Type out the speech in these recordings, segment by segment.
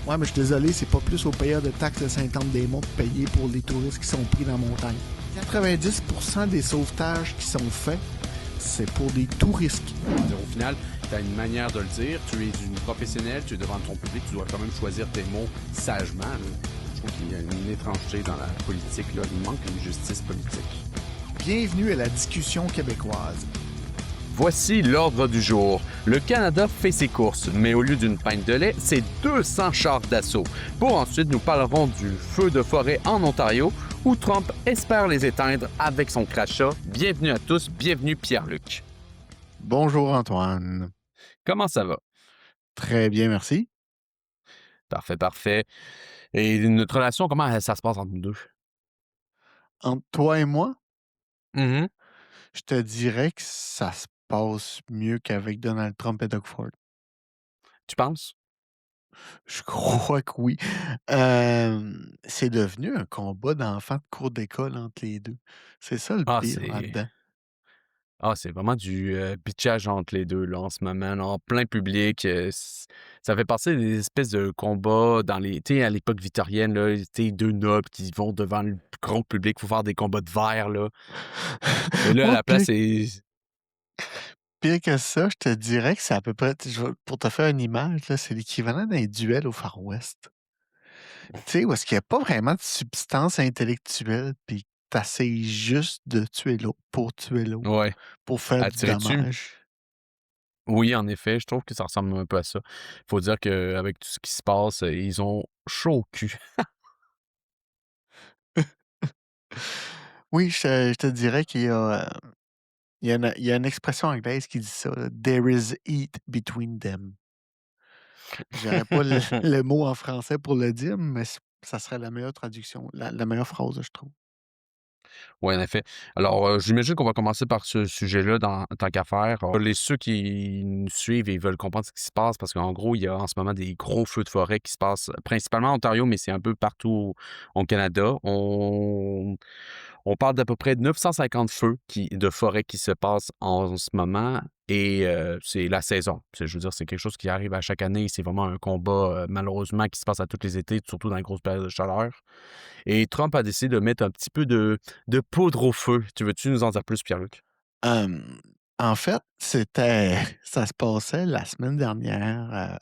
Ouais, mais je suis désolé, c'est pas plus aux payeurs de taxes de Saint-Anne-des-Monts de payer pour les touristes qui sont pris dans la montagne. 90% des sauvetages qui sont faits, c'est pour des touristes. Au final, tu as une manière de le dire, tu es une professionnelle, tu es devant ton public, tu dois quand même choisir tes mots sagement. Là. Je trouve qu'il y a une étrangeté dans la politique, là. Il manque une justice politique. Bienvenue à la discussion québécoise. Voici l'ordre du jour. Le Canada fait ses courses, mais au lieu d'une pinte de lait, c'est 200 chars d'assaut. Pour ensuite, nous parlerons du feu de forêt en Ontario, où Trump espère les éteindre avec son crachat. Bienvenue à tous, bienvenue Pierre-Luc. Bonjour Antoine. Comment ça va? Très bien, merci. Parfait, parfait. Et notre relation, comment ça se passe entre nous deux? Entre toi et moi, Mhm. je te dirais que ça se passe mieux qu'avec Donald Trump et Doug Ford. Tu penses? Je crois que oui. C'est devenu un combat d'enfants de cours d'école entre les deux. C'est ça le Ah, pire c'est... là-dedans. C'est vraiment du bitchage entre les deux là, en ce moment, là, en plein public. Ça fait passer des espèces de combats dans les. Tu sais, à l'époque victorienne, là, tu sais, deux nobles qui vont devant le gros public, faut faire des combats de verre, là. Mais là, à Moi, la place, c'est. pire que ça, je te dirais que c'est à peu près, pour te faire une image, là, c'est l'équivalent d'un duel au Far West. Tu sais, où est-ce qu'il n'y a pas vraiment de substance intellectuelle, puis t'essayes juste de tuer l'autre pour tuer l'autre, Ouais. pour faire À du tirer dessus. dommage. Oui, en effet, je trouve que ça ressemble un peu à ça. Faut dire qu'avec tout ce qui se passe, ils ont chaud au cul. Oui, je te dirais qu'il y a, il y a une expression anglaise qui dit ça, là, There is heat between them. J'aurais pas le mot en français pour le dire, mais ça serait la meilleure traduction, la meilleure phrase, je trouve. Oui, en effet. Alors, j'imagine qu'on va commencer par ce sujet-là tant qu'à faire. Ceux qui nous suivent et ils veulent comprendre ce qui se passe, parce qu'en gros, il y a en ce moment des gros feux de forêt qui se passent principalement en Ontario, mais c'est un peu partout au Canada. On parle d'à peu près de 950 feux de forêt qui se passent en ce moment et c'est la saison. Je veux dire, c'est quelque chose qui arrive à chaque année. C'est vraiment un combat, malheureusement, qui se passe à tous les étés, surtout dans les grosses périodes de chaleur. Et Trump a décidé de mettre un petit peu de poudre au feu. Tu veux-tu nous en dire plus, Pierre-Luc? En fait, ça se passait la semaine dernière,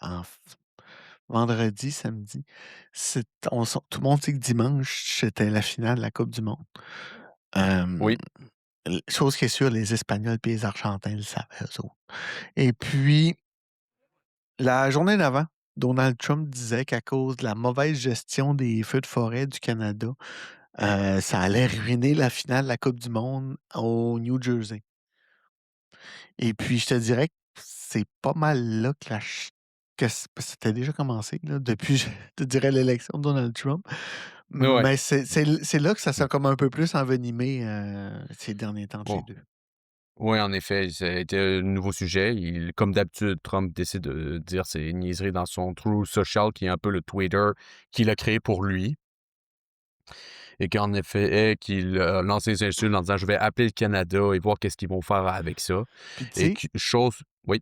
vendredi, samedi. Tout le monde sait que dimanche, c'était la finale de la Coupe du monde. Hem, Oui. Chose qui est sûre, les Espagnols et les Argentins le savaient, eux autres. Et puis, la journée d'avant, Donald Trump disait qu'à cause de la mauvaise gestion des feux de forêt du Canada, ça allait ruiner la finale de la Coupe du monde au New Jersey. Et puis, je te dirais que c'est pas mal là que c'était déjà commencé, là, depuis, je te dirais, l'élection de Donald Trump. Ouais. Mais c'est là que ça s'est comme un peu plus envenimé, ces derniers temps entre les Bon. 2. Oui, en effet, ça a été un nouveau sujet. Comme d'habitude, Trump décide de dire ses niaiseries dans son True Social, qui est un peu le Twitter qu'il a créé pour lui. Et qu'en effet, qu'il a lancé des insultes en disant je vais appeler le Canada et voir qu'est-ce qu'ils vont faire avec ça. Puis tu Et sais, chose. Oui.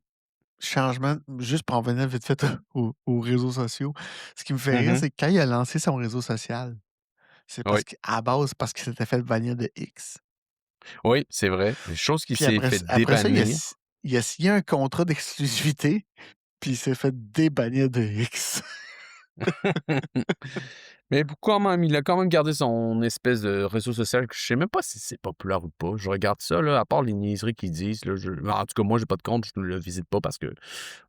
changement juste pour en venir vite fait aux réseaux sociaux, ce qui me fait rire, Mhm. c'est que quand il a lancé son réseau social, c'est Oui. parce qu'à la base, parce qu'il s'était fait bannir de X. Oui, c'est vrai. Chose qui Puis s'est fait après ça, débannir. il a signé un contrat d'exclusivité, puis il s'est fait débannir de X. Mais pourquoi même, il a quand même gardé son espèce de réseau social que je sais même pas si c'est populaire ou pas. Je regarde ça, là, à part les niaiseries qu'ils disent. Là, en tout cas, moi, j'ai pas de compte, je ne le visite pas parce que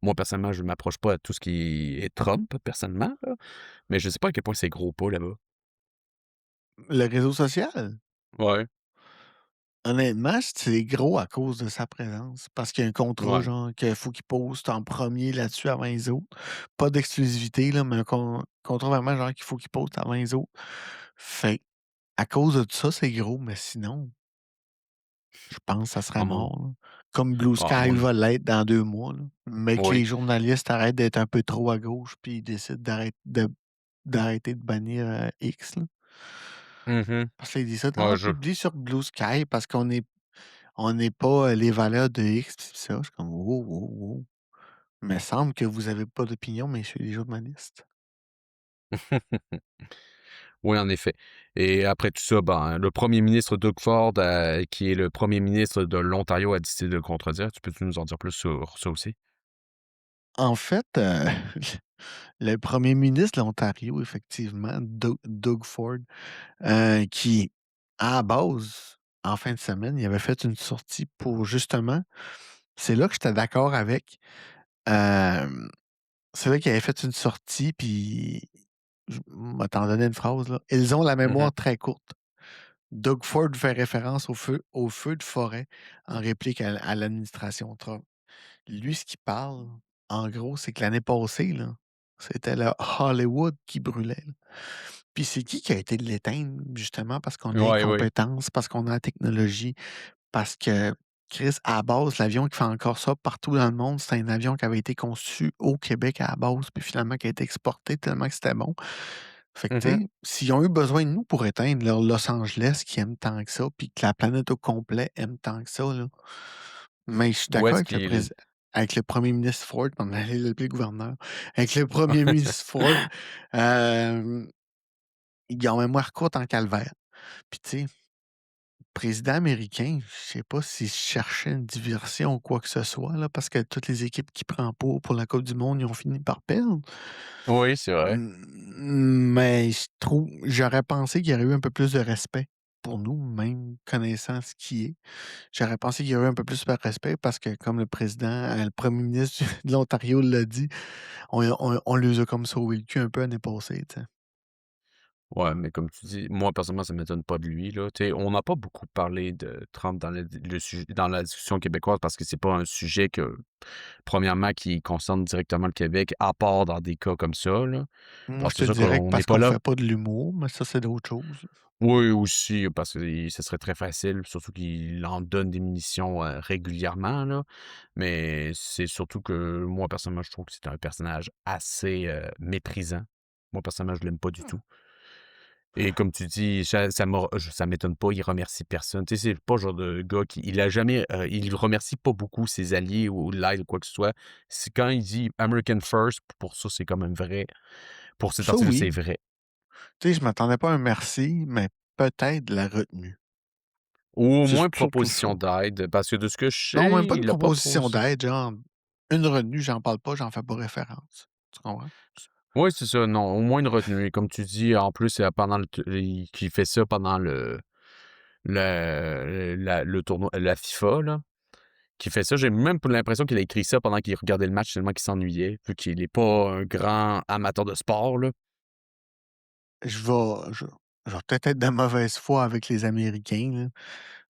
moi, personnellement, je ne m'approche pas à tout ce qui est Trump, personnellement. Là. Mais je sais pas à quel point c'est gros pas là-bas. Le réseau social? Ouais, Honnêtement, c'est gros à cause de sa présence. Parce qu'il y a un contrat, ouais. genre, qu'il faut qu'il poste en premier là-dessus avant les autres. Pas d'exclusivité, là, mais un contrat vraiment, genre, qu'il faut qu'il poste avant les autres. Fait que, à cause de tout ça, c'est gros, mais sinon, je pense que ça serait À mon, mort, là. Comme Blue à Sky mon- va l'être dans 2 mois, là. Mais que Oui. les journalistes arrêtent d'être un peu trop à gauche, puis ils décident d'arrêter de bannir X, là. Mhm. Parce qu'ils disent ça, Ouais, ah, publie sur Blue Sky parce on n'est pas, les valeurs de X pis ça. Je suis comme: «Wow, wow, wow. Me semble que vous avez pas d'opinion, messieurs les journalistes». Oui, en effet. Et après tout ça, ben, le premier ministre Doug Ford, qui est le premier ministre de l'Ontario, a décidé de le contredire. Tu peux-tu nous en dire plus sur ça aussi? En fait, le premier ministre de l'Ontario, effectivement, Doug Ford, qui, à la base, en fin de semaine, il avait fait une sortie pour justement c'est là que j'étais d'accord avec, hem, c'est là qu'il avait fait une sortie puis je vais t'en donner une phrase, là. «Ils ont la Mmh. mémoire très courte». Doug Ford fait référence au feu de forêt en réplique à l'administration Trump. Lui, ce qu'il parle, en gros, c'est que l'année passée, là, c'était le Hollywood qui brûlait, là. Puis c'est qui a été de l'éteindre? Justement parce qu'on a les Ouais, oui. compétences, parce qu'on a la technologie, parce que Chris, à la base, l'avion qui fait encore ça partout dans le monde, c'est un avion qui avait été conçu au Québec à la base, puis finalement qui a été exporté tellement que c'était bon. Fait que, tu Mmh. sais, s'ils ont eu besoin de nous pour éteindre leur Los Angeles qui aime tant que ça, puis que la planète au complet aime tant que ça, là. Mais je suis Où d'accord est-ce qu'il avec le premier ministre Ford, on allait l'appeler gouverneur, avec le premier ministre Ford, hem, ils ont mémoire courte en calvaire. Puis, tu sais, président américain, je sais pas s'il cherchait une diversion ou quoi que ce soit, là, parce que toutes les équipes qu'il prend pour la coupe du monde, ils ont fini par perdre. Oui, c'est vrai. Mais je trouve j'aurais pensé qu'il y aurait eu un peu plus de respect pour nous, même connaissant ce qui est. J'aurais pensé qu'il y aurait eu un peu plus de respect parce que comme le premier ministre de l'Ontario l'a dit, on les a comme sauvé le cul un peu l'année passée, tu sais. Ouais, mais comme tu dis, moi, personnellement, ça ne m'étonne pas de lui, là. Tu sais, on n'a pas beaucoup parlé de Trump dans la discussion québécoise parce que c'est pas un sujet que, premièrement, qui concerne directement le Québec, à part dans des cas comme ça, là. Moi, Parce je que te c'est sûr dirais que qu'on n'est parce pas qu'on là. fait pas de l'humour, mais ça, c'est d'autres choses. Oui, aussi, parce que ce serait très facile, surtout qu'il en donne des munitions, régulièrement, là. Mais c'est surtout que moi, personnellement, je trouve que c'est un personnage assez, méprisant. Moi, personnellement, je l'aime pas du tout. Et comme tu dis, ça m'étonne pas, il remercie personne. Tu sais, c'est pas le genre de gars qui il a jamais, il remercie pas beaucoup ses alliés ou l'aide ou quoi que ce soit. C'est quand il dit «American first», pour ça, c'est quand même vrai. Pour cet Ça, article, c'est oui. vrai. Tu sais, je m'attendais pas à un merci, mais peut-être de la retenue. Ou au C'est moins surtout ça. proposition d'aide, parce que de ce que je Non, sais, même pas une il a pas trop proposition s d'aide, genre une retenue, j'en parle pas, j'en fais pas référence. Tu comprends? oui, c'est ça, non, au moins une retenue et comme tu dis, en plus, pendant le t il qu'il fait ça pendant le tournoi la FIFA, là, qui fait ça. J'ai même pas l'impression qu'il a écrit ça pendant qu'il regardait le match tellement qu'il s'ennuyait, vu qu'il est pas un grand amateur de sport, là. Je vais peut-être être de mauvaise foi avec les Américains, là,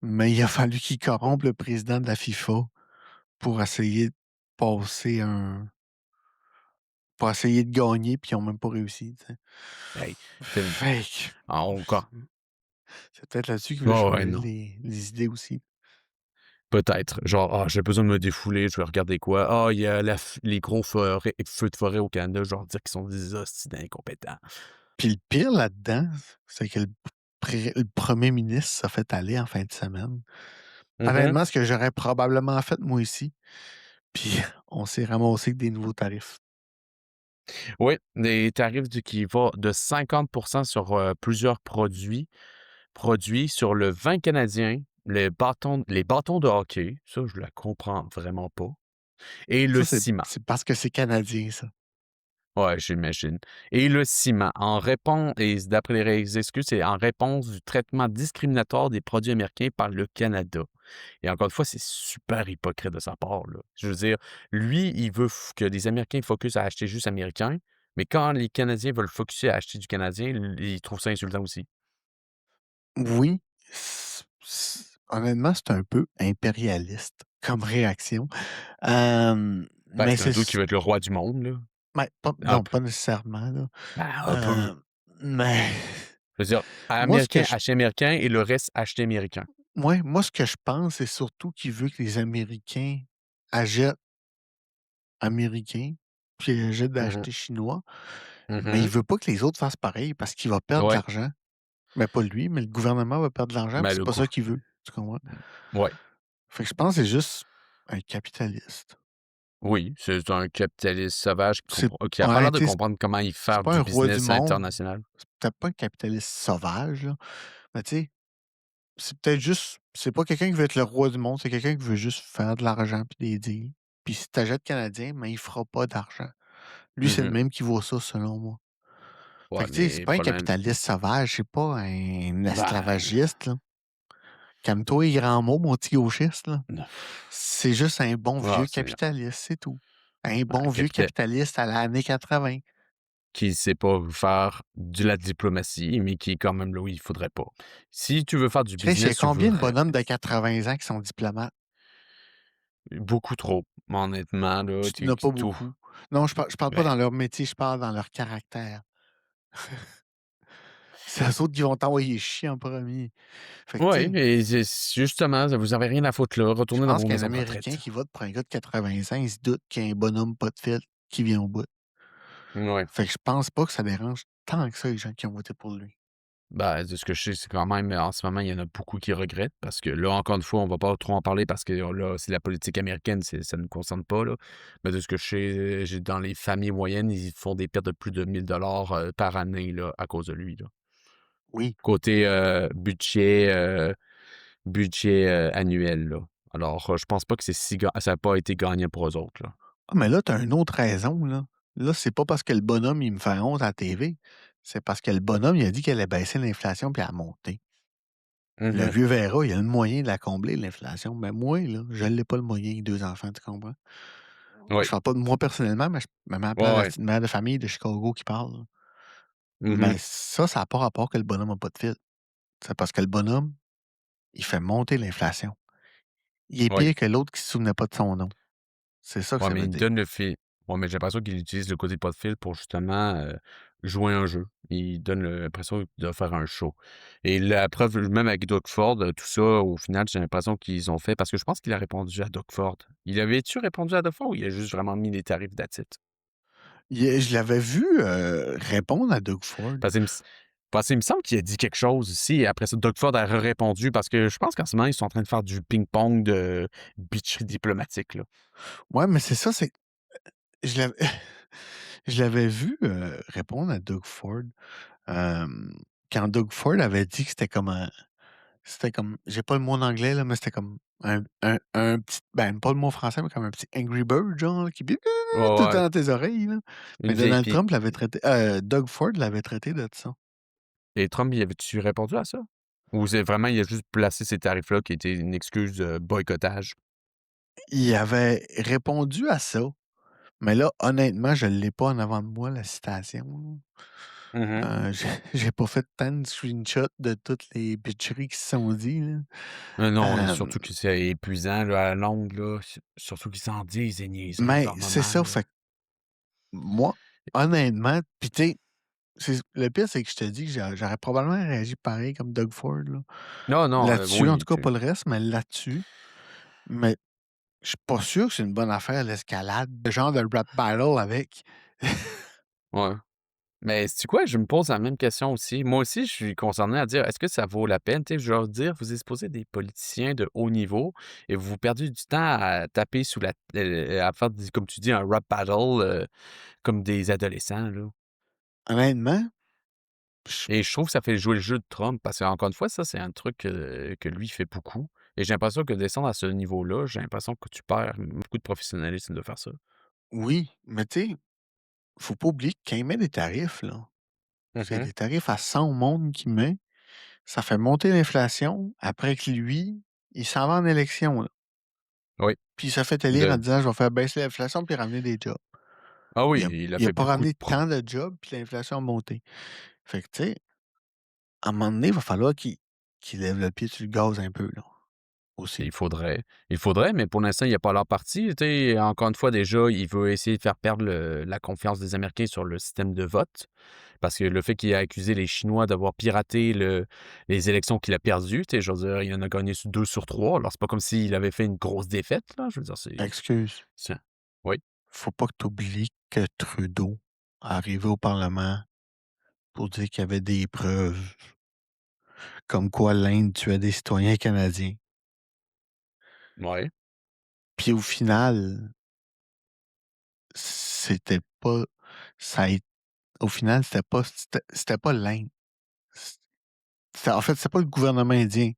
mais il a fallu qu'ils corrompent le président de la FIFA pour essayer de passer un pour essayer de gagner, puis ils ont même pas réussi, tu sais. Hey, tu Fait que encore c'est peut-être là-dessus qu'il veut ouais, ouais, changer non, les idées aussi. peut-être. Genre: «Ah, j'ai besoin de me défouler, je vais regarder quoi? Ah, il y a les gros feux de forêt au Canada, je vais leur dire qu'ils sont des hosties d'incompétents». Puis le pire là-dedans, c'est que le premier ministre s'est fait aller en fin de semaine. Mmh. Honnêtement, ce que j'aurais probablement fait moi aussi, puis on s'est ramassé avec des nouveaux tarifs. Oui, des tarifs qui vont de 50 sur, plusieurs produits sur le vin canadien, les bâtons de hockey, ça je la comprends vraiment pas, et le Ça, ciment. c'est parce que c'est canadien, ça. Ouais, j'imagine. Et le ciment, d'après les excuses, c'est en réponse du traitement discriminatoire des produits américains par le Canada. Et encore une fois, c'est super hypocrite de sa part, là. Je veux dire, lui, il veut que les Américains focusent à acheter juste américain, mais quand les Canadiens veulent focuser à acheter du Canadien, il trouve ça insultant aussi. Oui, honnêtement, c'est un peu impérialiste comme réaction. Ben, Mais c'est un c'est dude qui veut être le roi du monde, là. pas Un non, peu. pas nécessairement, là. Ben, un peu. Hem, mais Je veux dire, moi, ce que américain, je acheter américain et le reste, acheter américain. moi, ce que je pense, c'est surtout qu'il veut que les Américains achètent américain, puis il achète Mmh. d'acheter chinois, mais il Mmh. veut pas que les autres fassent pareil parce qu'il va perdre de Ouais, l'argent. Mais pas lui, mais le gouvernement va perdre de l'argent, puis ben, c'est le pas coup. ça qu'il veut, tu comprends? Ouais. Fait que je pense que c'est juste un capitaliste. Oui, c'est un capitaliste sauvage C'est qui a pas ouais, l'air de tu sais, comprendre comment il c'est faire pas du un roi du business monde, international. c'est peut-être pas un capitaliste sauvage, là, mais tu sais, c'est peut-être juste c'est pas quelqu'un qui veut être le roi du monde, c'est quelqu'un qui veut juste faire de l'argent puis des deals. Puis si tu achètes canadien, ben, il fera pas d'argent. Lui, c'est le Mmh. même qui vaut ça, selon moi. Fait Ouais, que tu sais, mais c'est le pas un problème capitaliste sauvage, c'est pas un ben, esclavagiste, là. Calme-toi les grands mots, mon petit gauchiste, là. non. C'est juste un bon Ah vieux Seigneur. capitaliste, c'est tout. Un Ben, bon vieux capitaliste à l'année 80. qui sait pas faire de la diplomatie, mais qui est quand même là où il faudrait pas. Si tu veux faire du Chris, il y a business, tu veux combien de bonhommes de 80 ans qui sont diplomates? beaucoup trop, honnêtement, là, Il y en a qui pas tout. beaucoup. Non, je parle pas Ben, dans leur métier, je parle dans leur caractère. C'est eux autres qui vont t'envoyer chier en premier. Fait que, tu ouais, sais, et justement, vous avez rien à foutre là, je retournez dans pense vos qu'un maisons de Américain retraite. qui vote pour un gars de 80 ans, il se doute qu'il y a un bonhomme pas de fil qui vient au bout. Ouais. Fait que je pense pas que ça dérange tant que ça les gens qui ont voté pour lui. Ben, de ce que je sais, c'est quand même, en ce moment, il y en a beaucoup qui regrettent parce que là, encore une fois, on va pas trop en parler parce que là, c'est la politique américaine, ça ne nous concerne pas, là. Mais de ce que je sais, j'ai dans les familles moyennes, ils font des pertes de plus de 1000 par année, là, à cause de lui, là. Oui. Côté, budget, annuel, là. Alors, je pense pas que c'est si ga ça a pas été gagnant pour eux autres, là. Ah, mais là, tu as une autre raison, là. Là, c'est pas parce que le bonhomme, il me fait honte à la TV. C'est parce que le bonhomme, il a dit qu'elle allait baisser l'inflation puis elle a monté. Le Mmh. vieux verra, il a le moyen de la combler, l'inflation. Mais moi, là, je l'ai pas le moyen, 2 enfants, tu comprends? Oui. Je parle pas de moi personnellement, mais je me mets à la Ouais, place de la ouais. petite mère de famille de Chicago qui parle, là. Ben, Mmh. ça a pas rapport que le bonhomme a pas de fil. C'est parce que le bonhomme, il fait monter l'inflation. Il est Oui. pire que l'autre qui se souvenait pas de son nom. C'est ça que Ouais, ça mais veut il dire. donne le fil. Ouais, mais j'ai l'impression qu'il utilise le côté pas de fil pour justement, jouer un jeu. Il donne l'impression de faire un show et la preuve, même avec Doug Ford, tout ça, au final, j'ai l'impression qu'ils ont fait parce que je pense qu'il a répondu à Doug Ford. Il avait-tu répondu à Doug Ford ou il a juste vraiment mis les tarifs that's it? Je l'avais vu répondre à Doug Ford. Parce qu'il me s parce qu'il me semble qu'il a dit quelque chose aussi et après ça, Doug Ford a répondu parce que je pense qu'en ce moment, ils sont en train de faire du ping-pong de bitcherie diplomatique, là. Ouais, mais c'est ça, c'est je l'avais je l'avais vu répondre à Doug Ford. Hem, quand Doug Ford avait dit que c'était comme j'ai pas le mot en anglais là, mais c'était comme un petit ben, pas le mot français, mais comme un petit Angry Bird genre là, qui bip Ouais, tout le temps ouais, dans tes oreilles là. une Mais vieille Donald pie Trump l'avait traité Doug Ford l'avait traité de ça. et Trump, y avait-tu répondu à ça? Ou c'est vraiment il a juste placé ces tarifs-là qui étaient une excuse de boycottage? Il avait répondu à ça, mais là, honnêtement, je l'ai pas en avant de moi la citation Mmh. là. J'ai pas fait tant de screenshots de toutes les bitcheries qui se sont dit là. Non, et Hem, surtout que c'est épuisant là, à la longue là, surtout qu'ils s'en disent des niaiseries mais par c'est moment ça, là. fait que moi, honnêtement, puis tu sais, le pire, c'est que je te dis que j'aurais probablement réagi pareil comme Doug Ford, là. Non, non, Là-dessus, en oui, tout cas, pas le reste, mais là-dessus. Mais je suis pas sûr que c'est une bonne affaire, l'escalade, le genre de rap battle avec. ouais. Mais sais-tu quoi? Je me pose la même question aussi. Moi aussi, je suis concerné à dire, est-ce que ça vaut la peine? Tu sais, je veux dire, vous exposez des politiciens de haut niveau et vous perdez du temps à taper sous la à faire comme tu dis, un rap battle, comme des adolescents, là. Honnêtement, je Et je trouve que ça fait jouer le jeu de Trump parce qu'encore une fois, ça, c'est un truc, que lui fait beaucoup et j'ai l'impression que descendre à ce niveau-là, j'ai l'impression que tu perds beaucoup de professionnalisme de faire ça. oui, mais tu sais, faut pas oublier que quand il met des tarifs, là, c'est Mmh. des tarifs à 100 au monde qu'il met, ça fait monter l'inflation après que lui, il s'en va en élection, là. Oui, Puis il s'est fait élire en de disant: «Je vais faire baisser l'inflation puis ramener des jobs». ah oui, Il a il a il a fait pas beaucoup de ramené tant de jobs, puis l'inflation a monté. Fait que, tu sais, à un moment donné, il va falloir qu'il lève le pied sur le gaz un peu, là, aussi. il faudrait, mais pour l'instant, il a pas leur parti. Tu sais, encore une fois, déjà, il veut essayer de faire perdre la confiance des Américains sur le système de vote, parce que le fait qu'il a accusé les Chinois d'avoir piraté les élections qu'il a perdues, tu sais, je veux dire, il en a gagné 2 sur 3. Alors c'est pas comme s'il avait fait une grosse défaite, là, je veux dire, Excuse, c'est oui, faut pas que tu oublies que Trudeau est arrivé au Parlement pour dire qu'il y avait des preuves comme quoi l'Inde tuait des citoyens canadiens. ouais. Puis au final, c'était pas ça a é au final, c'était pas l'Inde. En fait, c'était pas le gouvernement indien.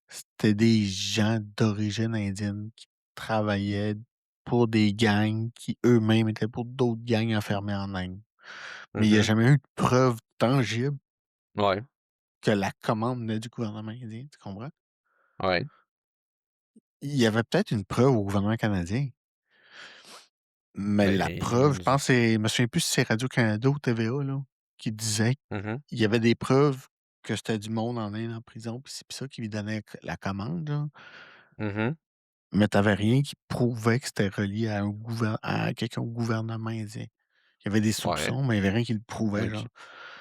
C'était des gens d'origine indienne qui travaillaient pour des gangs qui eux-mêmes étaient pour d'autres gangs enfermés en Inde. Mais il y a Mmh. jamais eu de preuve tangible Ouais, que la commande venait du gouvernement indien, tu comprends? ouais. Il y avait peut-être une preuve au gouvernement canadien, mais la preuve, je Ben, pense je me souviens plus si c'est Radio-Canada ou TVA, là, qui disait mmh qu'il y avait des preuves que c'était du monde en Inde en prison, puis c'est ça qui lui donnait la commande, là. mh. Mais tu avais rien qui prouvait que c'était relié à quelqu'un au gouvernement indien. Il y avait des Ouais, soupçons, mais il y avait rien qui le prouvait, OK. genre.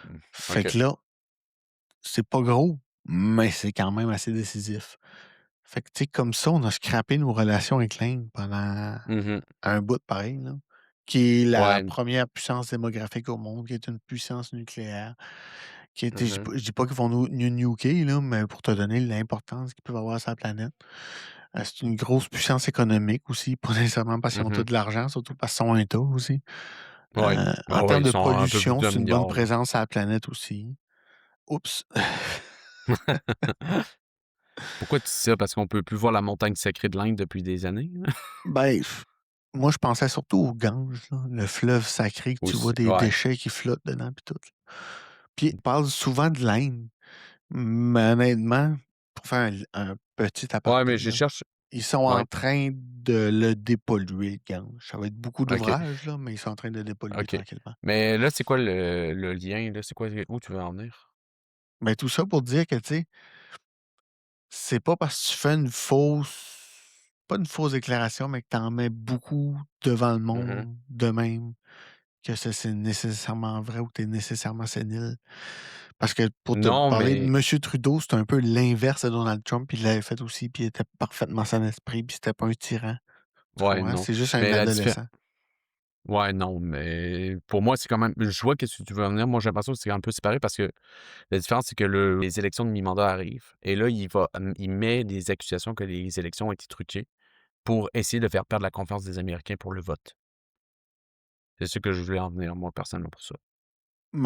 Mmh, Fait OK. que là, c'est pas gros, mais c'est quand même assez décisif. Fait que, tu sais, comme ça, on a scrappé nos relations avec l'Inde pendant Mmh. un bout pareil, là, qui est la Ouais. première puissance démographique au monde, qui est une puissance nucléaire, qui était Mmh. je dis pas qu'ils vont nous nuker, là, mais pour te donner l'importance qu'ils peuvent avoir sur la planète. C'est une grosse puissance économique aussi, pas nécessairement parce qu'ils ont tout Mmh. de l'argent, surtout parce qu'ils sont État aussi. Ouais. En Ah ouais, termes ils de sont à un peu plus pollution, d'un c'est une bonne milliard, là. présence à la planète aussi. Oups! Pourquoi tu dis ça? Parce qu'on peut plus voir la montagne sacrée de l'Inde depuis des années, là? Ben, moi, je pensais surtout au Gange, là, le fleuve sacré que tu vois Aussi, des ouais. déchets qui flottent dedans puis tout, là. Puis on parle souvent de l'Inde, mais honnêtement, pour faire un petit Ouais, mais aparté, je là, cherche ils sont en ouais, train de le dépolluer, le Gange. Ça va être beaucoup OK, d'ouvrages, là, mais ils sont en train de le dépolluer OK. tranquillement. Mais là, c'est quoi le lien, là? C'est quoi où tu veux en venir? Mais tout ça pour dire que, tu sais, c'est pas parce que tu fais une fausse pas une fausse déclaration, mais que tu en mets beaucoup devant le Mmh. monde de même, que ça c'est nécessairement vrai ou que tu es nécessairement sénile. Parce que pour te Non, parler de mais monsieur Trudeau, c'est un peu l'inverse de Donald Trump, puis il l'avait fait aussi, puis il était parfaitement sain d'esprit, puis c'était pas un tyran. Tu ouais, comprends? non. C'est juste un Mais la diffé adolescent. ouais, non, mais pour moi, c'est quand même je vois qu'est-ce que tu veux en venir. Moi, j'ai l'impression que c'est un peu séparé parce que la différence, c'est que les élections de mi-mandat arrivent et là, il met des accusations que les élections ont été truquées pour essayer de faire perdre la confiance des Américains pour le vote. C'est ce que je voulais en venir, moi, personnellement, pour ça.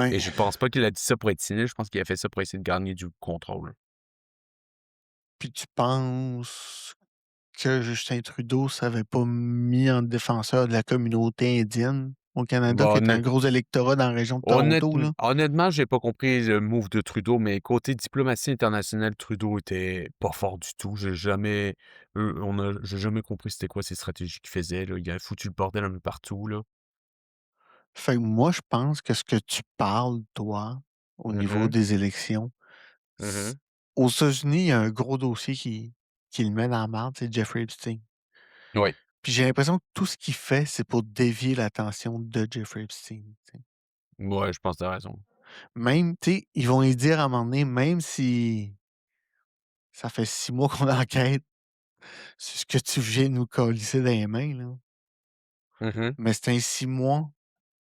Et Mais je pense pas qu'il a dit ça pour être cynique, je pense qu'il a fait ça pour essayer de gagner du contrôle. puis tu penses que Justin Trudeau s'avait pas mis en défenseur de la communauté indienne au Canada, Bah, qui est un gros électorat dans la région de Toronto, là? honnêtement, j'ai pas compris le move de Trudeau, mais côté diplomatie internationale, Trudeau était pas fort du tout. J'ai jamais compris c'était quoi ses stratégies qu'il faisait, là. Il a foutu le bordel un peu partout, là. Fait que moi, je pense que ce que tu parles, toi, au niveau Mhm, des élections, c mhm. aux États-Unis, il y a un gros dossier qui le met dans la marde, c'est Jeffrey Epstein. Oui, Puis j'ai l'impression que tout ce qu'il fait, c'est pour dévier l'attention de Jeffrey Epstein, tu sais. ouais, je pense que tu raison. Même, tu sais, ils vont lui dire à un moment donné, même si ça fait 6 mois qu'on enquête sur ce que tu viens de nous câlisser dans les mains, là, Mhm, mais c'est un 6 mois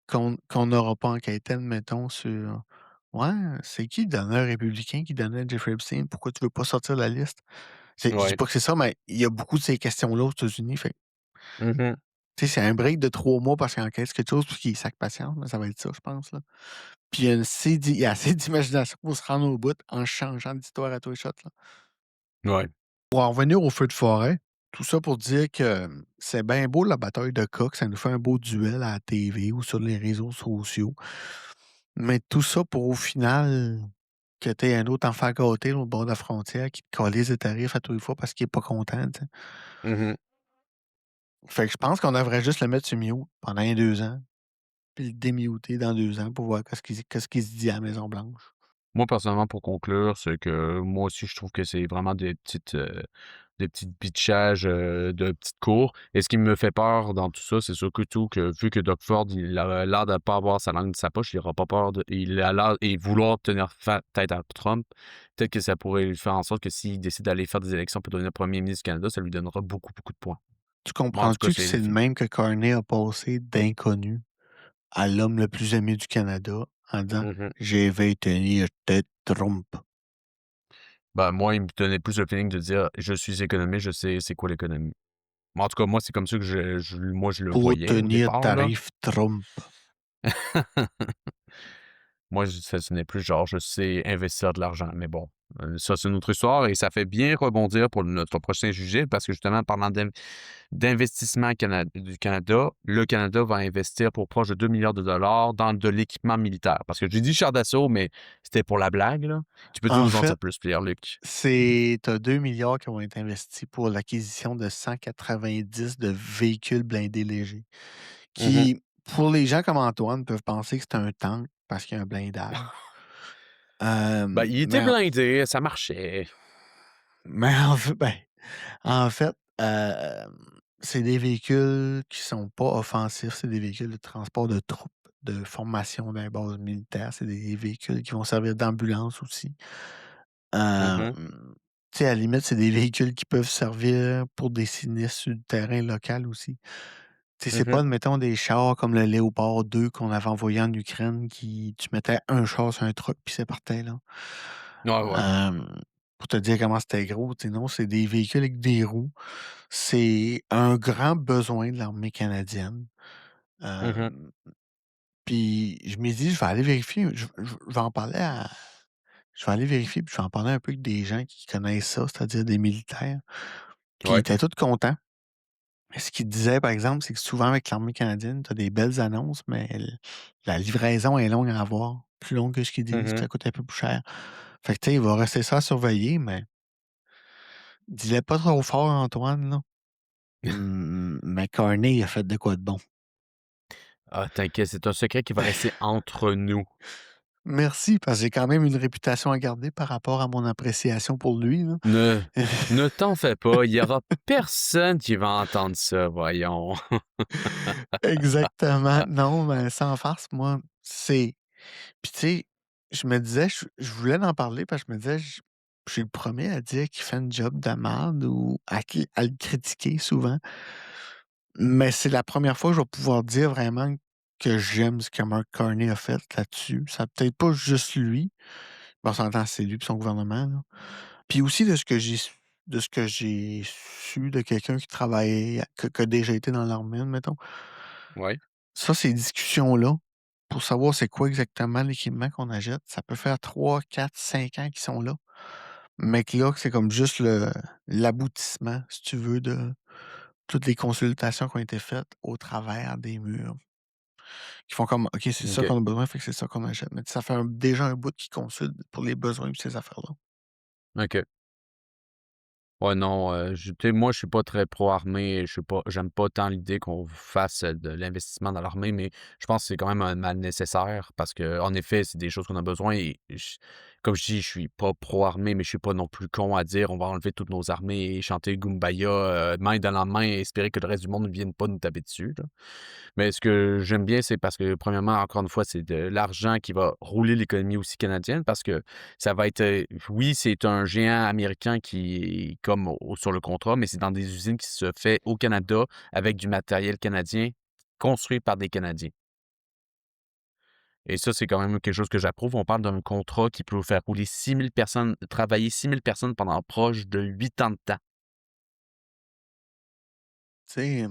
qu'on n'aura pas enquêté, admettons, sur ouais, c'est qui le donneur républicain qui donnait Jeffrey Epstein? Pourquoi tu veux pas sortir de la liste? Je dis ouais. pas que c'est ça, mais il y a beaucoup de ces questions-là aux États-Unis. Fait que, Mhm, tu sais, c'est un break de 3 mois parce qu'il enquête quelque chose puis qu'il sac patience, mais ça va être ça, je pense, là. Puis il y a assez d'imagination pour se rendre au bout en changeant d'histoire à tous les shots, là. ouais. Pour en revenir au feu de forêt, tout ça pour dire que c'est bien beau la bataille de coq, ça nous fait un beau duel à la TV ou sur les réseaux sociaux. Mais tout ça pour au final que tu un autre enfant gâté au bord de la frontière qui te calisse des tarifs à tous les fois parce qu'il est pas content, tu sais. Mhm. Fait que je pense qu'on devrait juste le mettre sur mute pendant un 2 ans, puis le démuter dans 2 ans pour voir qu'est-ce qu'il se dit à la Maison Blanche. Moi, personnellement, pour conclure, c'est que moi aussi, je trouve que c'est vraiment des petites bitchages de petites cours. Et ce qui me fait peur dans tout ça, c'est surtout que vu que Doug Ford, il a l'air de pas avoir sa langue de sa poche, il aura pas peur il a l'air et vouloir tenir tête à Trump, peut-être que ça pourrait lui faire en sorte que s'il décide d'aller faire des élections pour devenir premier ministre du Canada, ça lui donnera beaucoup, beaucoup de points. Tu Moi, en tout cas, comprends-tu que c'est c'est le même que Carney a passé d'inconnu à l'homme le plus aimé du Canada en disant: Mhm. «Je vais tenir tête Trump». Ben, moi, il me donnait plus le feeling de dire je suis économiste, je sais c'est quoi l'économie. Mais en tout cas, moi, c'est comme ça que moi, je le Pour voyais au obtenir départ, là. tarif Trump. Moi, ce n'est plus genre, je sais investir de l'argent, mais bon, ça, c'est une autre histoire et ça fait bien rebondir pour notre prochain sujet parce que justement, parlant d'investissement du Canada, le Canada va investir pour proche de 2 milliards de dollars dans de l'équipement militaire. Parce que j'ai dit char d'assaut, mais c'était pour la blague, là. Tu peux-tu En nous en dire fait, plus, Pierre-Luc? t'as 2 milliards qui vont être investis pour l'acquisition de 190 de véhicules blindés légers, Mhm. qui, pour les gens comme Antoine, peuvent penser que c'est un tank parce qu'il y a un blindage. Ben, il était Mais en blindé, ça marchait. mais en fait, en fait, c'est des véhicules qui sont pas offensifs, c'est des véhicules de transport de troupes, de formation d'un base militaire, c'est des véhicules qui vont servir d'ambulance aussi. Mhm, Tu sais, à la limite, c'est des véhicules qui peuvent servir pour des sinistres sur le terrain local aussi. Tu sais, c'est pas, mhm. admettons, des chars comme le Léopard 2 qu'on avait envoyé en Ukraine qui tu mettais un char sur un truck puis c'est partait, là. Ouais, ouais. Pour te dire comment c'était gros, tu sais, non, c'est des véhicules avec des roues. C'est un grand besoin de l'armée canadienne. Mhm, Hem, Puis je me dis: «Je vais aller vérifier, je vais en parler à je vais aller vérifier puis je vais en parler un peu avec des gens qui connaissent ça, c'est-à-dire des militaires». Puis ils ouais. étaient tous contents. Mais ce qu'ils disaient, par exemple, c'est que souvent avec l'armée canadienne, tu as des belles annonces, mais la livraison est longue à avoir, plus longue que ce qu'ils disent, puis Mhm. ça coûte un peu plus cher. Fait que tu sais, il va rester ça à surveiller, mais dis-le pas trop fort, Antoine, là. McCartney a fait de quoi de bon. Ah, t'inquiète, c'est un secret qui va rester entre nous. Merci, parce que j'ai quand même une réputation à garder par rapport à mon appréciation pour lui, là. Ne, ne t'en fais pas, il y aura personne qui va entendre ça, voyons. Exactement. Non, mais sans farce, moi, c'est puis tu sais, je me disais, je voulais en parler parce que je me disais, je suis le premier à dire qu'il fait une job de merde ou à le critiquer souvent, mais c'est la première fois que je vais pouvoir dire vraiment que j'aime ce que Mark Carney a fait là-dessus. Ça peut-être pas juste lui, on s'entend, c'est lui et son gouvernement, là. Puis aussi de ce que j'ai su de quelqu'un qui travaillait qui a déjà été dans l'armée, mettons. Ouais. Ça, ces discussions-là, pour savoir c'est quoi exactement l'équipement qu'on achète, ça peut faire 3, 4, 5 ans qu'ils sont là. Mais que là, c'est comme juste l'aboutissement, si tu veux, de toutes les consultations qui ont été faites au travers des murs. Qui font comme OK, c'est ça OK. qu'on a besoin, fait que c'est ça qu'on achète. Mais ça fait déjà un bout qu'ils consultent pour les besoins de ces affaires-là. OK. Ouais, non, tu sais, moi, je suis pas très pro-armée, j'aime pas tant l'idée qu'on fasse, de l'investissement dans l'armée, mais je pense que c'est quand même un mal nécessaire parce que en effet, c'est des choses qu'on a besoin et comme je dis, je suis pas pro-armée, mais je suis pas non plus con à dire: «On va enlever toutes nos armées et chanter Kumbaya, main dans la main et espérer que le reste du monde ne vienne pas nous taper dessus», là. Mais ce que j'aime bien, c'est parce que premièrement, encore une fois, c'est de l'argent qui va rouler l'économie aussi canadienne parce que ça va être, oui, c'est un géant américain qui est comme sur le contrat, mais c'est dans des usines qui se fait au Canada avec du matériel canadien construit par des Canadiens. Et ça, c'est quand même quelque chose que j'approuve. On parle d'un contrat qui peut faire rouler 6 000 personnes, travailler 6 000 personnes pendant proche de 8 ans de temps. Tu sais,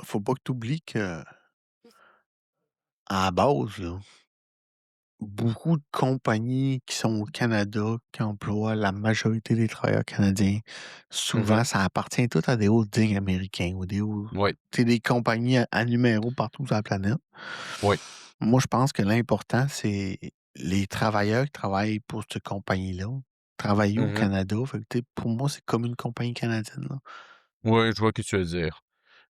faut pas que tu oublies qu'à la base, là, beaucoup de compagnies qui sont au Canada, qui emploient la majorité des travailleurs canadiens, souvent, Mhm. ça appartient tout à des holdings américains ou Oui, tu sais, des compagnies à numéro partout sur la planète. oui. Moi, je pense que l'important, c'est les travailleurs qui travaillent pour cette compagnie-là, travailler au Mhm. Canada. Fait que, tu sais, pour moi, c'est comme une compagnie canadienne, là. Oui, je vois ce que tu veux dire.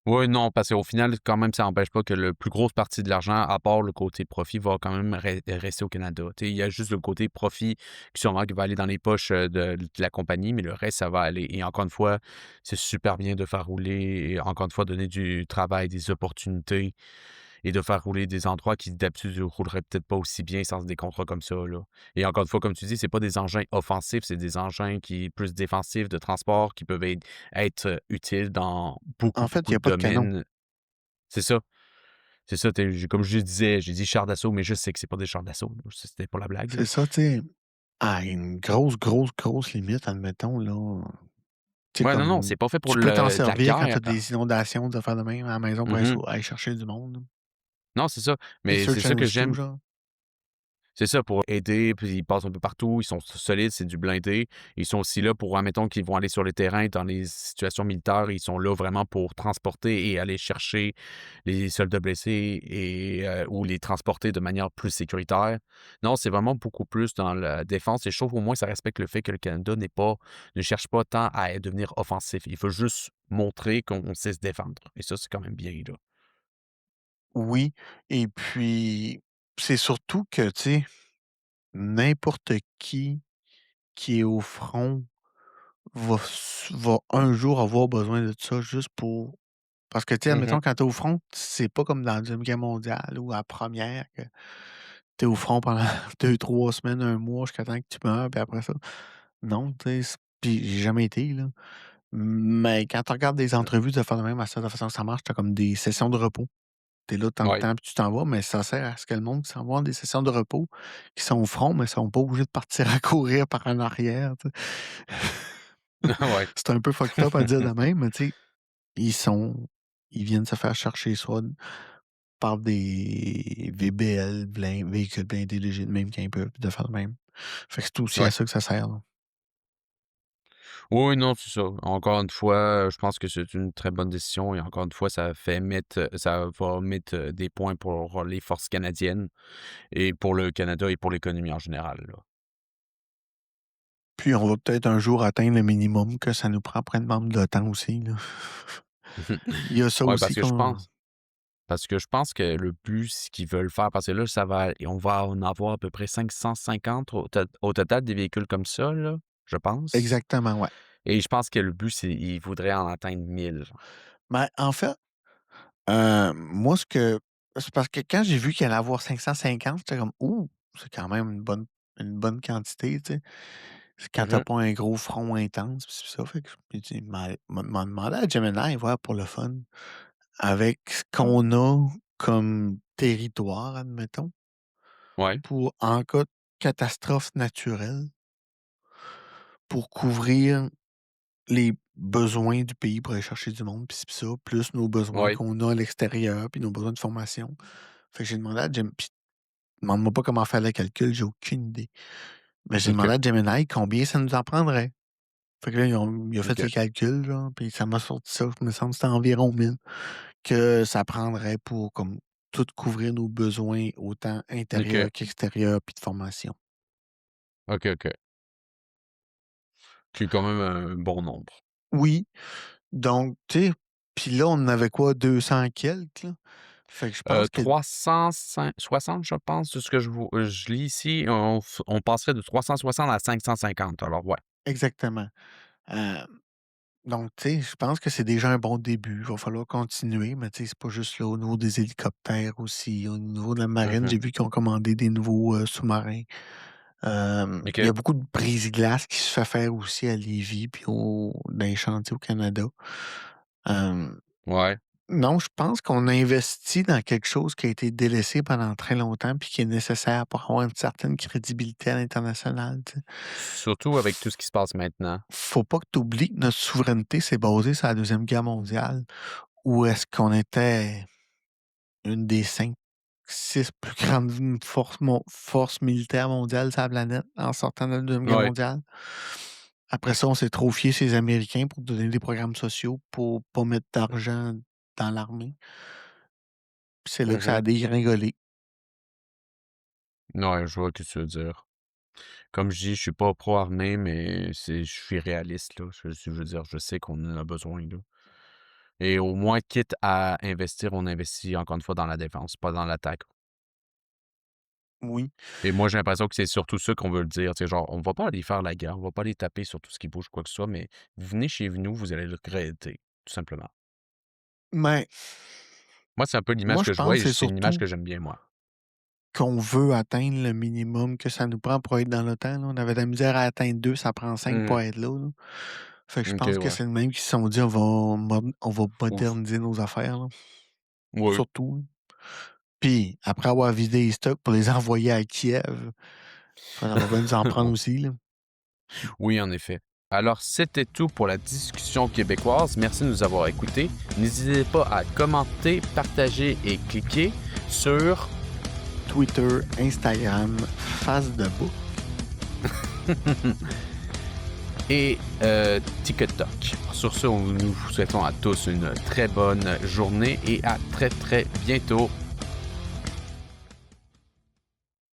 Oui, non, parce qu'au final, quand même, ça n'empêche pas que la plus grosse partie de l'argent, à part le côté profit, va quand même rester au Canada. Tu sais, il y a juste le côté profit qui sûrement qui va aller dans les poches de la compagnie, mais le reste, ça va aller. Et encore une fois, c'est super bien de faire rouler, et encore une fois, donner du travail, des opportunités et de faire rouler des endroits qui d'habitude ne rouleraient peut-être pas aussi bien sans des contrats comme ça, là. Et encore une fois, comme tu dis, c'est pas des engins offensifs, c'est des engins qui plus défensifs de transport qui peuvent être utiles dans beaucoup, En fait, il beaucoup y de a pas de canon. domaines. C'est ça. C'est ça, comme je disais, j'ai dit chars d'assaut, mais je sais que c'est pas des chars d'assaut, là. C'était pour la blague, là. C'est ça, tu sais. À une grosse, grosse, grosse limite, admettons, là. Tu sais, Ouais, non, non, comme c'est pas fait pour tu peux t'en de la servir quand tu guerre. as des inondations, des affaires de même à la maison pour Mmh. aller chercher du monde, là. Non, c'est ça, Des mais c'est search ça and que rescue, j'aime. genre. C'est ça, pour aider, puis ils passent un peu partout, ils sont solides, c'est du blindé. Ils sont aussi là pour, admettons qu'ils vont aller sur les terrains dans les situations militaires, ils sont là vraiment pour transporter et aller chercher les soldats blessés et ou les transporter de manière plus sécuritaire. Non, c'est vraiment beaucoup plus dans la défense et je trouve au moins ça respecte le fait que le Canada ne cherche pas tant à devenir offensif. Il faut juste montrer qu'on sait se défendre et ça, c'est quand même bien, là. Oui, et puis c'est surtout que, tu sais, n'importe qui est au front va un jour avoir besoin de ça juste pour parce que, tu sais, Mmh. admettons, quand tu es au front, c'est pas comme dans la 2 Guerre mondiale ou à la 1 que tu es au front pendant 2 3 semaines, un mois jusqu'à temps que tu meurs, puis après ça non, tu sais, puis j'ai jamais été, là. Mais quand tu regardes des entrevues de faire de même à ça, de la façon que ça marche, tu as comme des sessions de repos. Tu es là tant de Ouais. temps, puis tu t'en vas, mais ça sert à ce que le monde qui s'en va des sessions de repos, qui sont au front, mais sont pas obligés de partir à courir par en arrière, tu sais. Ouais. C'est un peu fucked up à dire de même, mais tu sais, ils sont ils viennent se faire chercher soit par des VBL, véhicules blindés légers de même quand ils peuvent, de faire de même. Fait que c'est aussi à Ouais. ça que ça sert, là. Oui, non, c'est ça. Encore une fois, je pense que c'est une très bonne décision et encore une fois, ça va mettre, des points pour les forces canadiennes et pour le Canada et pour l'économie en général, là. Puis on va peut-être un jour atteindre le minimum que ça nous prend pour être membre de l'OTAN aussi, là. Il y a ça Ouais, aussi qu'on parce que je pense que le but, ce qu'ils veulent faire parce que là, ça va on va en avoir à peu près 550 au total des véhicules comme ça, là, je pense exactement, ouais. et je pense que le but, c'est ils voudraient en atteindre 1000. Mais en fait, moi, c'est parce que quand j'ai vu qu'il allait avoir 550, j'étais comme: «Ouh, c'est quand même une bonne quantité», tu sais? C'est quand tu Mmh. pas un gros front intense, puis c'est ça, fait que j'ai dit m'a demandé à Gemini, voir pour le fun, avec ce qu'on a comme territoire, admettons, Ouais, pour en cas de catastrophe naturelle, pour couvrir les besoins du pays pour aller chercher du monde, puis ci puis ça, plus nos besoins ouais, qu'on a à l'extérieur, puis nos besoins de formation. Fait que j'ai demandé à puis demande-moi pas comment faire le calcul, j'ai aucune idée. Mais j'ai OK, demandé à Gemini combien ça nous en prendrait. Fait que là, il a fait OK, les calculs, genre, puis ça m'a sorti ça, il me semble que c'était environ 1000 que ça prendrait pour comme tout couvrir nos besoins autant OK, intérieurs qu'extérieurs, puis de formation. OK, OK. Qui est quand même un bon nombre. Oui, donc tu sais, puis là, on en avait quoi? 200 quelques, là? Fait que je pense que 360, je pense, de ce que je lis ici, on passerait de 360 à 550, alors ouais. exactement. Hem, donc tu sais, je pense que c'est déjà un bon début. Il va falloir continuer, mais tu sais, c'est pas juste là, au niveau des hélicoptères aussi. Au niveau de la marine, Mmh. j'ai vu qu'ils ont commandé des nouveaux, sous-marins. Il y OK. a beaucoup de brise-glace qui se fait faire aussi à Lévis puis dans les chantiers au Canada. Hem, Ouais. non, je pense qu'on a investi dans quelque chose qui a été délaissé pendant très longtemps puis qui est nécessaire pour avoir une certaine crédibilité à l'international, tu sais. Surtout avec tout ce qui se passe maintenant. Faut pas que tu oublies que notre souveraineté s'est basée sur la 2e Guerre mondiale, où est-ce qu'on était une des 5 6 plus grandes forces militaires mondiales sur la planète en sortant de la 2e Guerre Ouais. mondiale. Après ça, on s'est trop fié sur les Américains pour donner des programmes sociaux pour pas mettre d'argent dans l'armée. Puis c'est là que ça a Mmh. dégringolé. Ouais, je vois ce que tu veux dire. Comme je dis, je suis pas pro-armée, mais je suis réaliste, là. Je veux dire, je sais qu'on en a besoin, là. Et au moins, quitte à investir, on investit encore une fois dans la défense, pas dans l'attaque. Oui. Et moi, j'ai l'impression que c'est surtout ça qu'on veut le dire. C'est genre, on va pas aller faire la guerre, on va pas aller taper sur tout ce qui bouge, quoi que ce soit, mais venez chez nous, vous allez le regretter, tout simplement. Mais Moi, c'est un peu l'image moi, je que je vois pense et que c'est c'est une image surtout que j'aime bien, moi. qu'on veut atteindre le minimum que ça nous prend pour être dans l'OTAN, là. On avait de la misère à atteindre 2, ça prend 5 pour Mmh. être là, là. Fait que je OK, pense que ouais. c'est le même qui se sont dit: On va Ouf. moderniser nos affaires, là», Oui. surtout, là. Puis après avoir vidé les stocks pour les envoyer à Kiev, ça va bien nous en prendre aussi, là. Oui, en effet. Alors, c'était tout pour la discussion québécoise. Merci de nous avoir écoutés. N'hésitez pas à commenter, partager et cliquer sur Twitter, Instagram, Facebook. et TikTok. Sur ce, nous vous souhaitons à tous une très bonne journée et à très très bientôt.